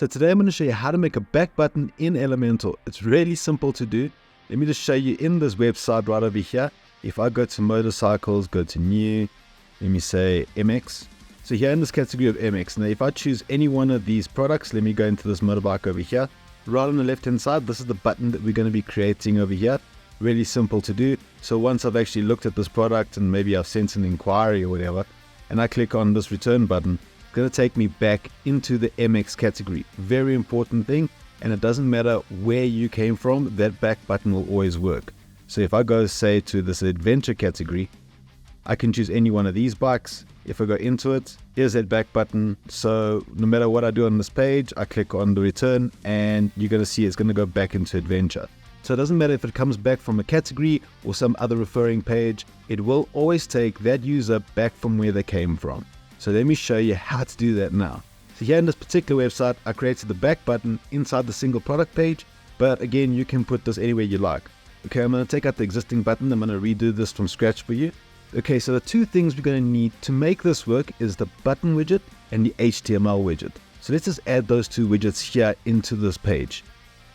So today I'm going to show you how to make a back button in Elementor. It's really simple to do. Let me just show you in this website right over here. If I go to motorcycles, go to new, let me say MX. So here in this category of MX, now if I choose any one of these products, let me go into this motorbike over here. Right on the left hand side, this is the button that we're going to be creating over here. Really simple to do. So once I've actually looked at this product and maybe I've sent an inquiry or whatever, and I click on this return button, it's going to take me back into the MX category. Very important thing, and it doesn't matter where you came from, that back button will always work. So if I go say to this adventure category, I can choose any one of these bikes. If I go into it, here's that back button. So no matter what I do on this page, I click on the return and you're going to see it's going to go back into adventure. So it doesn't matter if it comes back from a category or some other referring page, it will always take that user back from where they came from. So let me show you how to do that now. So here in this particular website, I created the back button inside the single product page, but again, you can put this anywhere you like. Okay, I'm going to take out the existing button. I'm going to redo this from scratch for you. Okay, so the two things we're going to need to make this work is the button widget and the HTML widget. So let's just add those two widgets here into this page.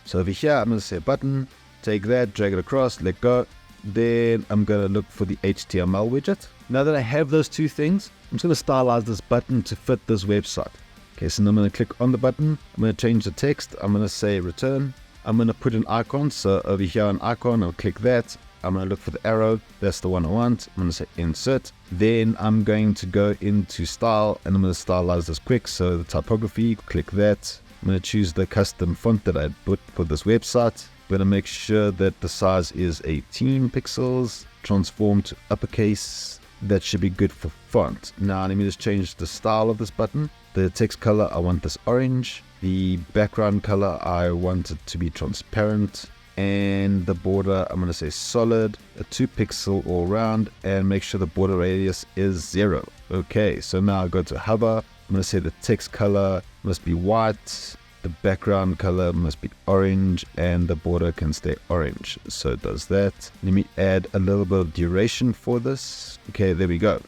So over here, I'm going to say button, take that, drag it across, let go. Then I'm going to look for the HTML widget. Now that I have those two things, I'm just going to stylize this button to fit this website. Okay, so now I'm going to click on the button. I'm going to change the text. I'm going to say return. I'm going to put an icon. So over here an icon, I'll click that. I'm going to look for the arrow. That's the one I want. I'm going to say insert. Then I'm going to go into style and I'm going to stylize this quick. So the typography, click that. I'm going to choose the custom font that I put for this website. I'm going to make sure that the size is 18 pixels, transform to uppercase. That should be good for font. Now let me just change the style of this button. The text color, I want this orange. The background color, I want it to be transparent. And the border, I'm going to say solid, a 2 pixel all round, and make sure the border radius is 0. Okay, so now I go to hover. I'm going to say the text color must be white. The background color must be orange and the border can stay orange. So it does that. Let me add a little bit of duration for this. Okay, there we go.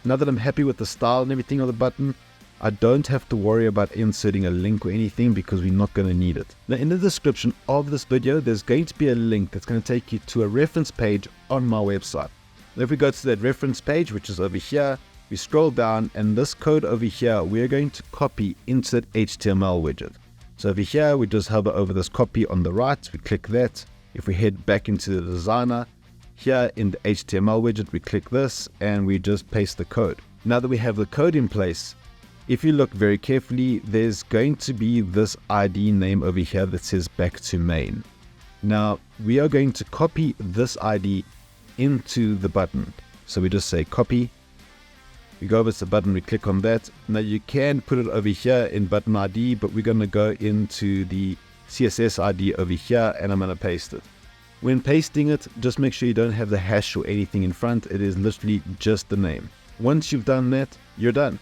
Now that I'm happy with the style and everything of the button, I don't have to worry about inserting a link or anything because we're not going to need it. Now in the description of this video, there's going to be a link that's going to take you to a reference page on my website. Now if we go to that reference page, which is over here, we scroll down and this code over here, we're going to copy into that HTML widget. So over here, we just hover over this copy on the right, we click that. If we head back into the designer, here in the HTML widget, we click this and we just paste the code. Now that we have the code in place, if you look very carefully, there's going to be this ID name over here that says back to main. Now we are going to copy this ID into the button. So we just say copy. We go over to the button, we click on that. Now you can put it over here in button ID, but we're going to go into the CSS ID over here and I'm going to paste it. When pasting it, just make sure you don't have the hash or anything in front. It is literally just the name. Once you've done that, you're done.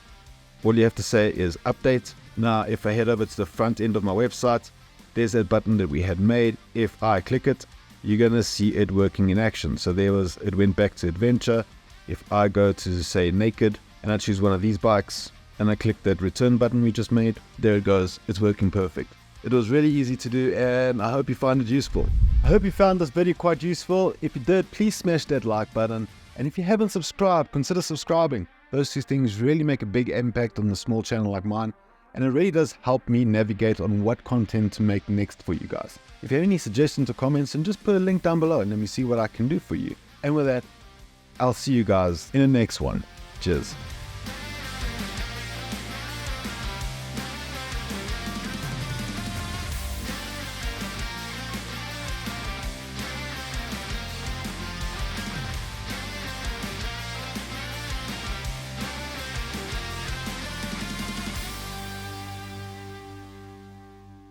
All you have to say is update. Now if I head over to the front end of my website, there's that button that we had made. If I click it, you're going to see it working in action. So it went back to adventure. If I go to say naked, and I choose one of these bikes and I click that return button we just made, there it goes, it's working perfect. It was really easy to do and I hope you find it useful. I hope you found this video quite useful. If you did, please smash that like button, and if you haven't subscribed, consider subscribing. Those two things really make a big impact on a small channel like mine, and it really does help me navigate on what content to make next for you guys. If you have any suggestions or comments, then just put a link down below and let me see what I can do for you. And with that, I'll see you guys in the next one. Cheers.